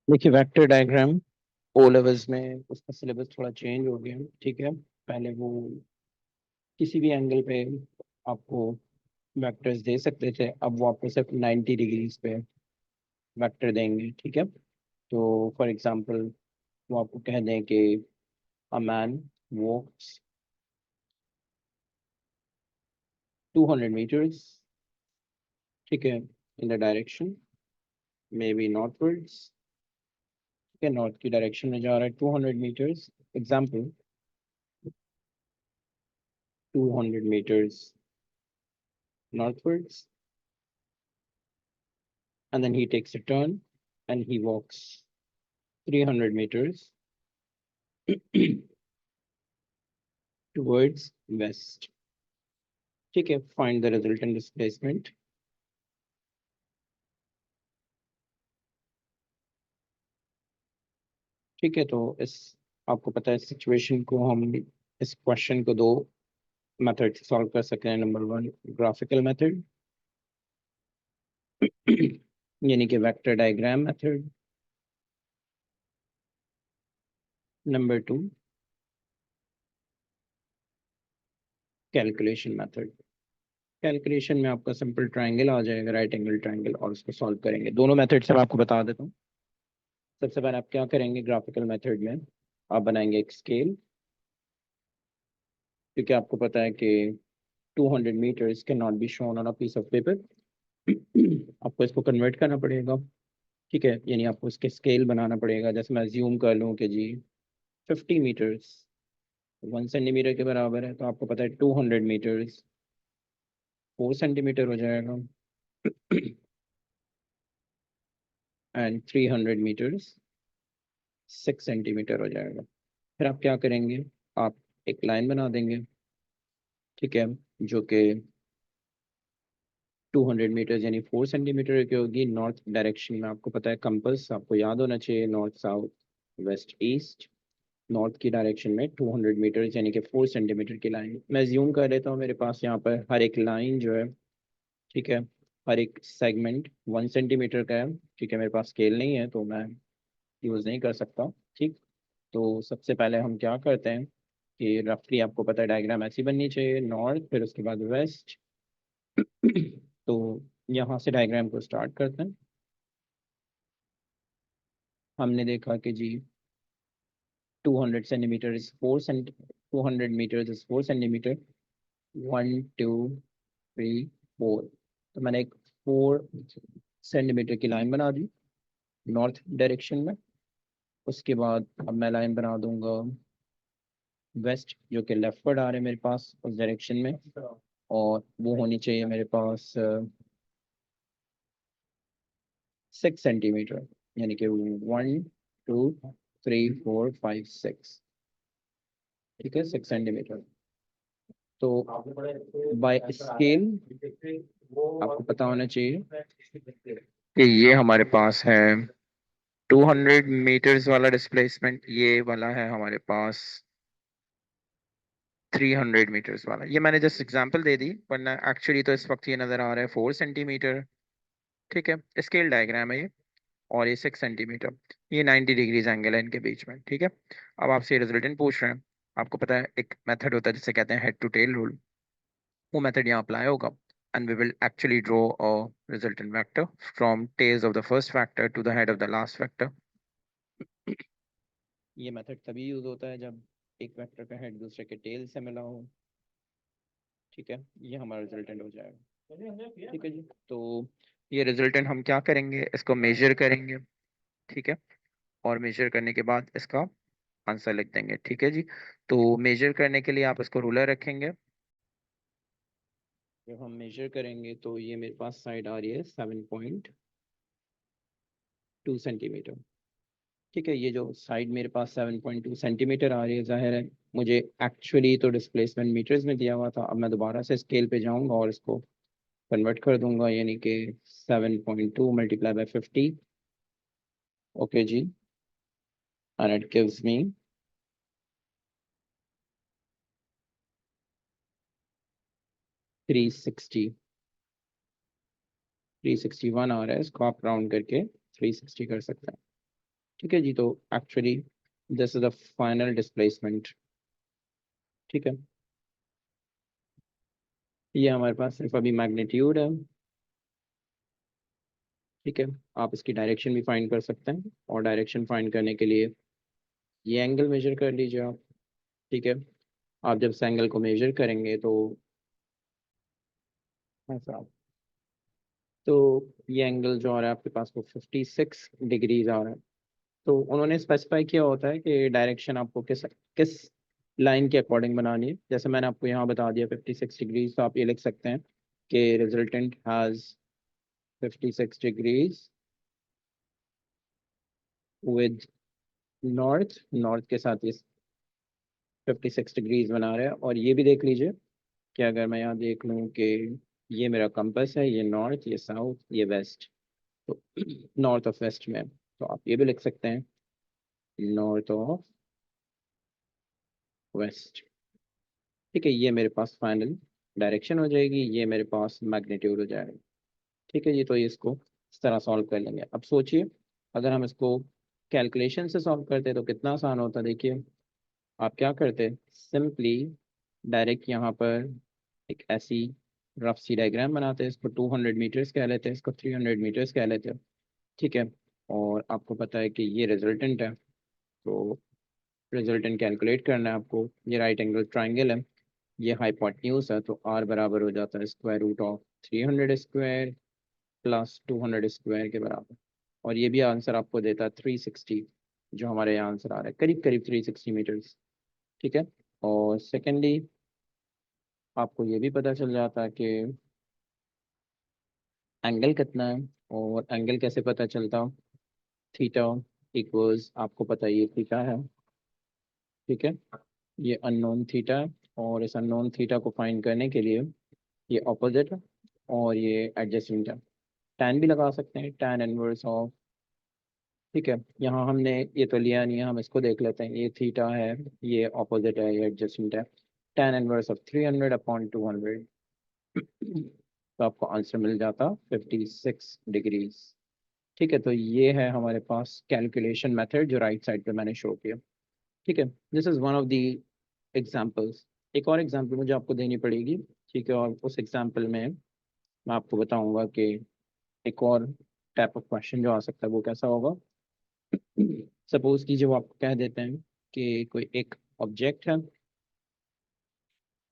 देखिए vector diagram O levels में उसका सिलेबस थोड़ा चेंज हो गया, ठीक है। पहले वो किसी भी एंगल पे आपको वेक्टर्स दे सकते थे, अब वो आपको सिर्फ 90 डिग्रीज पे वेक्टर देंगे, ठीक है। तो फॉर एग्जांपल वो आपको कह दें कि अ मैन वॉक्स 200 meters, ठीक है, in the direction may be northwards, ठीक है, नॉर्थ की डायरेक्शन में जा रहा है 200 meters, example 200 meters northwards, and then he takes a turn and he walks 300 meters towards west, ठीक है। फाइंड द रिजल्टेंट डिस्प्लेसमेंट, ठीक है। तो इस आपको पता है सिचुएशन को हम इस क्वेश्चन को दो मेथड से सॉल्व कर सकते हैं। नंबर वन, ग्राफिकल मेथड यानी कि vector diagram method. Number two, calculation method. Calculation में आपका सिंपल ट्रायंगल आ जाएगा, राइट एंगल ट्रायंगल, और उसको सॉल्व करेंगे। दोनों मेथड से मैं आपको बता देता हूँ। सबसे पहले आप क्या करेंगे, ग्राफिकल मेथड में आप बनाएंगे एक स्केल, क्योंकि आपको पता है कि 200 meters can not be shown on a piece of paper. आपको इसको कन्वर्ट करना पड़ेगा, ठीक है। यानी आपको इसके स्केल बनाना पड़ेगा। जैसे मैं ज्यूम कर लूँ कि जी 50 meters 1 सेंटीमीटर के बराबर है, तो आपको पता है 200 meters 4 सेंटीमीटर हो जाएगा एंड 300 meters 6 सेंटीमीटर हो जाएगा। फिर आप क्या करेंगे, आप एक लाइन बना देंगे, ठीक है, जो कि 200 meters यानी 4 सेंटीमीटर की होगी। नॉर्थ डायरेक्शन में आपको पता है कंपास आपको याद होना चाहिए, north south west east. North की डायरेक्शन में 200 meters यानी कि 4 सेंटीमीटर की लाइन मैं ज्यूम कर लेता हूँ। मेरे पास यहाँ पर हर एक लाइन जो है, ठीक है, हर एक सेगमेंट 1 सेंटीमीटर का है, ठीक है। मेरे पास स्केल नहीं है तो मैं यूज़ नहीं कर सकता, ठीक। तो सबसे पहले हम क्या करते हैं कि रफली आपको पता है डायग्राम ऐसी बननी चाहिए, नॉर्थ फिर उसके बाद वेस्ट। तो यहाँ से डायग्राम को स्टार्ट करते हैं। हमने देखा कि जी 200 centimetre is 4 cent 200 meters is 4 centimetre. 1 2 3 4, तो मैंने एक 4 सेंटीमीटर की लाइन बना दी नॉर्थ डायरेक्शन में। उसके बाद अब मैं लाइन बना दूंगा वेस्ट, जो कि लेफ्टवर्ड आ रहे हैं मेरे पास उस डायरेक्शन में, और वो होनी चाहिए मेरे पास 6 सेंटीमीटर, यानी कि 1 2 3 4 5 6, ठीक है, 6 सेंटीमीटर। तो बाय स्केल आपको पता होना चाहिए कि ये हमारे पास है 200 meters वाला डिस्प्लेसमेंट, ये वाला है हमारे पास 300 meters वाला। ये मैंने जस्ट एग्जांपल दे दी, वरना एक्चुअली तो इस वक्त ये नज़र आ रहा है 4 सेंटीमीटर, ठीक है। स्केल डायग्राम है ये, और ये 6 सेंटीमीटर। ये 90 डिग्रीज एंगल है इनके बीच में, ठीक है। अब आपसे रिजल्टेंट पूछ रहे हैं। आपको पता है एक मेथड होता है जिसे कहते हैं हेड टू टेल रूल, वो मेथड यहाँ अप्लाई होगा, and we will actually draw a resultant vector from tails of the first vector to the head of the last vector. ये मेथड तभी यूज होता है जब एक वेक्टर का हेड दूसरे के टेल से मिला हो, ठीक है। ये हमारा रिजल्टेंट हो जाएगा, ठीक है जी। तो ये रिजल्टेंट हम क्या करेंगे, इसको मेजर करेंगे, ठीक है। और मेजर करने के बाद इसका आंसर लिख देंगे, ठीक है जी। तो मेजर करने के लिए आप इसको रूलर रखेंगे। जब हम मेजर करेंगे तो ये मेरे पास साइड आ रही है 7.2 सेंटीमीटर, ठीक है। ये जो साइड मेरे पास 7.2 सेंटीमीटर आ रही है, जाहिर है मुझे एक्चुअली तो डिस्प्लेसमेंट मीटर्स में दिया हुआ था। अब मैं दोबारा से स्केल पे जाऊंगा और इसको कन्वर्ट कर दूंगा, यानी कि 7.2 × 50, ओके जी, एंड इट गिव्स मी 361 आ रहा है। इसको आप राउंड करके 360 कर सकते हैं। ठीक है जी, तो actually this is the final displacement. ठीक है, ये हमारे पास सिर्फ अभी मैग्नीट्यूड है। ठीक है, आप इसकी डायरेक्शन भी फाइंड कर सकते हैं, और डायरेक्शन फाइंड करने के लिए ये एंगल मेजर कर लीजिए आप। ठीक है, आप जब इस एंगल को मेजर करेंगे तो ऐसा, तो ये एंगल जो आ रहा है आपके पास वो 56 डिग्रीज आ रहा है। तो उन्होंने स्पेसिफाई किया होता है कि डायरेक्शन आपको किस किस लाइन के अकॉर्डिंग बनानी है। जैसे मैंने आपको यहाँ बता दिया 56 डिग्रीज, तो आप ये लिख सकते हैं कि resultant has 56 degrees with north, north के साथ ये 56 डिग्रीज बना रहे हैं। और ये भी देख लीजिए कि अगर मैं यहाँ देख लूँ कि ये मेरा कंपास है, ये नॉर्थ, ये साउथ, ये वेस्ट, तो नॉर्थ ऑफ वेस्ट में है। तो आप ये भी लिख सकते हैं नॉर्थ ऑफ वेस्ट। ठीक है, ये मेरे पास फाइनल डायरेक्शन हो जाएगी, ये मेरे पास मैग्नीट्यूड हो जाएगा। ठीक है जी, तो ये इसको इस तरह सॉल्व कर लेंगे। अब सोचिए अगर हम इसको कैलकुलेशन से सॉल्व करते तो कितना आसान होता। देखिए, आप क्या करते, सिंपली डायरेक्ट यहाँ पर एक ऐसी रफ सी डायग्राम बनाते हैं, इसको 200 मीटर्स कह लेते हैं, इसको 300 मीटर्स कह लेते हैं। ठीक है, और आपको पता है कि ये रिजल्टेंट है, तो रिजल्टेंट कैलकुलेट करना है आपको। ये राइट एंगल ट्राइंगल है, ये हाइपोटेन्यूज है, तो आर बराबर हो जाता है square root of 300 square plus 200 square के बराबर। और ये भी आंसर आपको देता है 360, जो हमारे यहाँ आंसर आ रहा है करीब करीब 360 मीटर्स। ठीक है, और सेकेंडली आपको ये भी पता चल जाता है कि एंगल कितना है। और एंगल कैसे पता चलता, थीटा इक्वल्स, आपको पता है ये थीटा है। ठीक है, ये अननोन थीटा है, और इस अननोन थीटा को फाइंड करने के लिए ये ऑपोजिट है और ये एडजेसेंट है। टैन भी लगा सकते हैं, टैन इनवर्स ऑफ। ठीक है, यहाँ हमने ये तो लिया नहीं है, हम इसको देख लेते हैं। ये थीटा है, ये ऑपोजिट है, ये एडजेसेंट है। टैन इनवर्स ऑफ 300/200, तो आपको आंसर मिल जाता 56 डिग्रीज। ठीक है, तो ये है हमारे पास कैलकुलेशन मेथड जो राइट साइड पे मैंने शो किया। ठीक है, this is one of the examples. एक और एग्जाम्पल मुझे आपको देनी पड़ेगी। ठीक है, और उस एग्जाम्पल में मैं आपको बताऊंगा कि एक और टाइप ऑफ क्वेश्चन जो आ सकता है वो कैसा होगा। सपोज कीजिए वो आपको कह देते हैं कि कोई एक ऑब्जेक्ट है,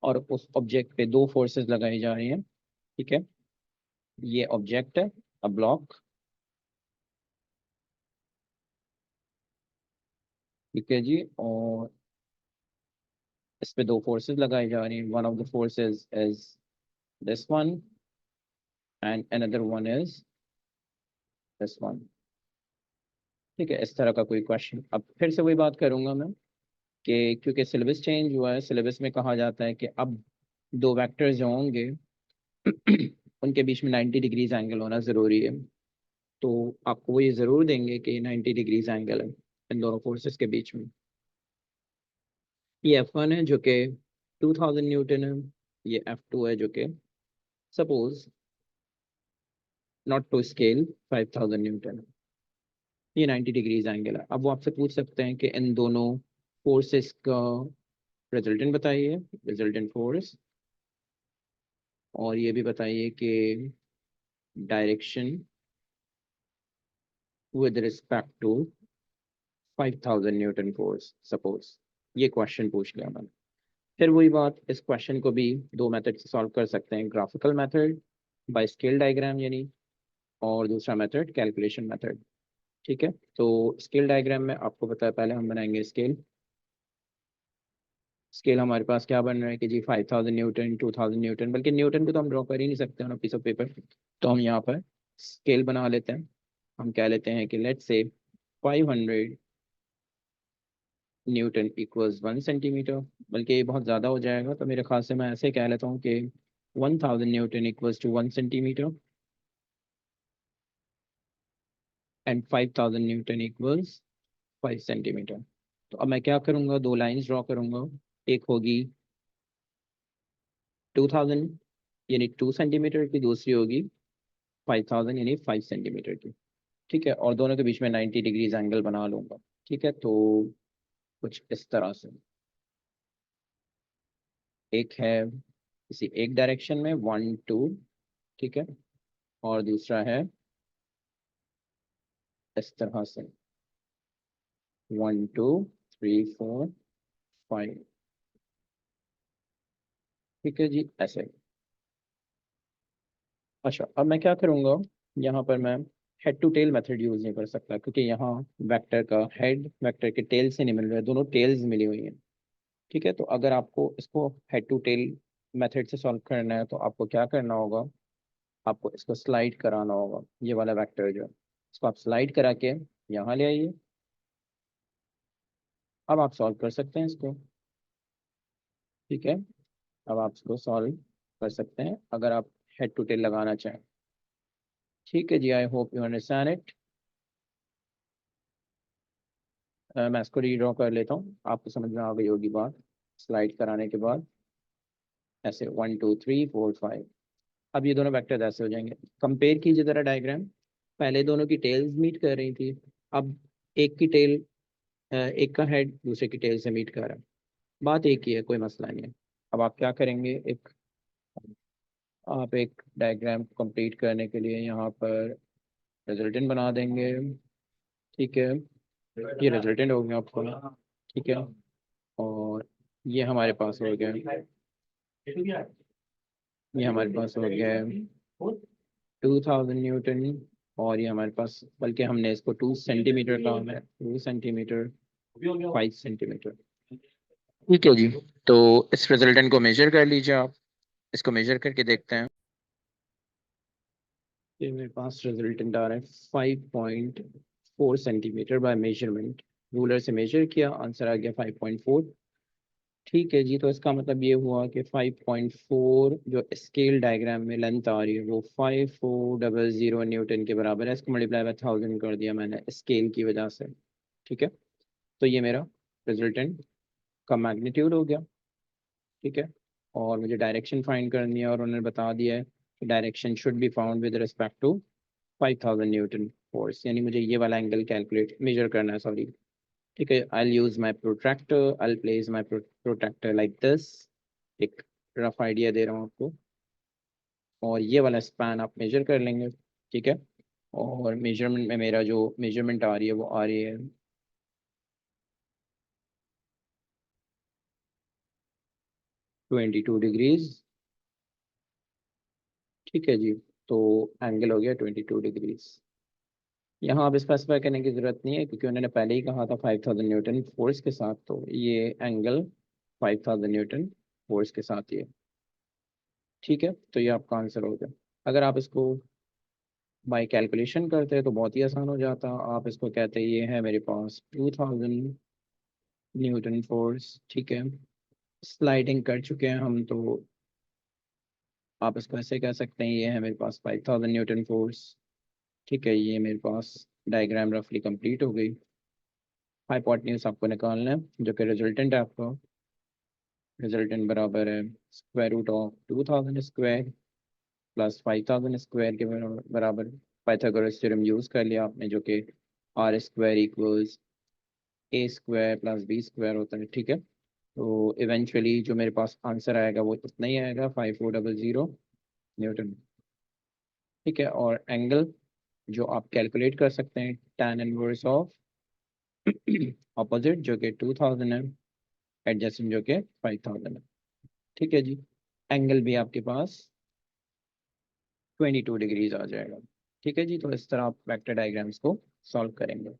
और उस ऑब्जेक्ट पे दो फोर्सेस लगाई जा रही हैं। ठीक है, ये ऑब्जेक्ट है, अ ब्लॉक। ठीक है जी, और इस पे दो फोर्सेस लगाई जा रही हैं। One of the forces is this one, and another one is this one. ठीक है, इस तरह का कोई क्वेश्चन। अब फिर से वही बात करूंगा मैं कि क्योंकि सिलेबस चेंज हुआ है, सिलेबस में कहा जाता है कि अब दो वेक्टर्स जो होंगे उनके बीच में 90 डिग्रीज एंगल होना ज़रूरी है। तो आपको वो ये ज़रूर देंगे कि 90 डिग्रीज एंगल है इन दोनों फोर्सेस के बीच में। ये F1 है जो कि 2000 न्यूटन है, ये F2 है जो कि suppose not to scale 5000 newton है। ये 90 डिग्रीज एंगल है। अब वो आपसे पूछ सकते हैं कि इन दोनों फोर्सेस का रिजल्टेंट बताइए, रिजल्टेंट फोर्स, और ये भी बताइए कि direction with respect to 5000 newton force suppose. ये क्वेश्चन पूछ लिया मैंने। फिर वही बात, इस क्वेश्चन को भी दो मेथड से सॉल्व कर सकते हैं, graphical method by scale diagram यानी, और दूसरा मेथड कैलकुलेशन मेथड। ठीक है, तो स्केल डायग्राम में आपको पता है, पहले हम बनाएंगे स्केल। स्केल हमारे पास क्या बन रहा है कि जी 5000 न्यूटन, 2000 न्यूटन, बल्कि न्यूटन को तो हम ड्रॉ कर ही नहीं सकते ऑन पीस ऑफ पेपर। तो हम यहाँ पर स्केल बना लेते हैं। हम कह लेते हैं कि let's say 500 Newton equals 1 centimetre. बल्कि ये बहुत ज़्यादा हो जाएगा, तो मेरे ख्याल से मैं ऐसे कह लेता हूँ कि 1000 newton equals to 1 centimetre, and 5000 newton equals 5 centimetre. तो अब मैं क्या करूँगा, दो लाइंस ड्रॉ करूँगा। एक होगी 2000 यानी 2 सेंटीमीटर की, दूसरी होगी 5000 यानी 5 सेंटीमीटर की। ठीक है, और दोनों के बीच में 90 डिग्रीज एंगल बना लूंगा। ठीक है, तो कुछ इस तरह से एक है किसी एक डायरेक्शन में 1 2, ठीक है, और दूसरा है इस तरह से 1 2 3 4 5। ठीक है जी, ऐसे। अच्छा, अब मैं क्या करूँगा, यहाँ पर मैं head to tail method use नहीं कर सकता, क्योंकि यहाँ वेक्टर का हेड वेक्टर के टेल से नहीं मिल रहा है, दोनों टेल्स मिली हुई हैं। ठीक है, तो अगर आपको इसको हेड टू टेल मेथड से सॉल्व करना है तो आपको क्या करना होगा, आपको इसको स्लाइड कराना होगा, ये वाला वेक्टर जो है इसको आप स्लाइड करा के यहाँ ले आइए। अब आप सॉल्व कर सकते हैं इसको। ठीक है, अब आप इसको सॉल्व कर सकते हैं अगर आप हेड टू टेल लगाना चाहें। ठीक है जी, I hope you understand it. मैं इसको रीड्रॉ कर लेता हूँ, आपको समझ में आ गई होगी बात। स्लाइड कराने के बाद ऐसे 1 2 3 4 5। अब ये दोनों वेक्टर ऐसे हो जाएंगे। कंपेयर कीजिए जरा डायग्राम। पहले दोनों की टेल्स मीट कर रही थी, अब एक की टेल, एक का हेड दूसरे की टेल से मीट कर रहा है। बात एक ही है, कोई मसला नहीं है। अब आप क्या करेंगे, आप एक डायग्राम कंप्लीट करने के लिए यहाँ पर रिजल्टेंट बना देंगे। ठीक है, ये रिजल्टेंट हो गया आपको। ठीक है, और ये हमारे पास हो गया, ये हमारे पास हो गया है 2000 न्यूटन। और ये हमारे पास, बल्कि हमने इसको 2 सेंटीमीटर कहा है, 2 सेंटीमीटर, 5 सेंटीमीटर। ठीक है जी, तो इस रिजल्टेंट को मेजर कर लीजिए आप। इसको मेजर करके देखते हैं। ये मेरे पास रिजल्टेंट आ रहा है 5.4 सेंटीमीटर बाय मेजरमेंट। रूलर से मेजर किया, आंसर आ गया 5.4। ठीक है जी, तो इसका मतलब ये हुआ कि 5.4 जो स्केल डायग्राम में लेंथ आ रही है वो 5400 न्यूटन के बराबर है। इसको मल्टीप्लाई बाय 1000 कर दिया मैंने स्केल की वजह से। ठीक है, तो ये मेरा रिजल्टेंट का मैग्नीट्यूड हो गया। ठीक है, और मुझे डायरेक्शन फाइंड करनी है, और उन्होंने बता दिया है कि direction should be found with respect to 5000 newton force, यानी मुझे ये वाला एंगल कैलकुलेट मेजर करना है, सॉरी। ठीक है, I use my protractor, I place my protractor like this. एक रफ आइडिया दे रहा हूँ आपको, और ये वाला स्पैन आप मेजर कर लेंगे। ठीक है, और मेजरमेंट में मेरा जो मेजरमेंट आ रही है वो आ रही है 22 डिग्रीज। ठीक है जी, तो एंगल हो गया 22 डिग्रीज। यहाँ अब स्पेसिफाई करने की जरूरत नहीं है, क्योंकि उन्होंने पहले ही कहा था 5000 न्यूटन फोर्स के साथ, तो ये एंगल 5000 न्यूटन फोर्स के साथ ही है। ठीक है, तो ये आपका आंसर हो गया। अगर आप इसको बाई कैलकुलेशन करते हैं तो बहुत ही आसान हो जाता। आप इसको कहते हैं ये है मेरे पास 2000 न्यूटन फोर्स। ठीक है, स्लाइडिंग कर चुके हैं हम, तो आप इसको ऐसे कह सकते हैं ये है मेरे पास 5000 न्यूटन फोर्स। ठीक है, ये मेरे पास डायग्राम रफली कंप्लीट हो गई। हाइपोटेन्यूज आपको निकालना है, जो कि रिजल्टेंट है आपका। रिजल्टेंट बराबर है square root of 2000 square plus 5000 square के बराबर। पाइथागोरस थ्योरम यूज कर लिया आपने, जो कि R square equals A square plus B square होता है। ठीक है, तो इवेंचुअली जो मेरे पास आंसर आएगा वो इतना ही आएगा, 5400 न्यूटन। ठीक है, और एंगल जो आप कैलकुलेट कर सकते हैं, tan इनवर्स ऑफ अपोजिट जो कि 2000 है, एडजेसेंट जो कि 5000 है। ठीक है जी, एंगल भी आपके पास 22 डिग्रीज आ जाएगा। ठीक है जी, तो इस तरह आप वेक्टर डायग्राम्स को सॉल्व करेंगे।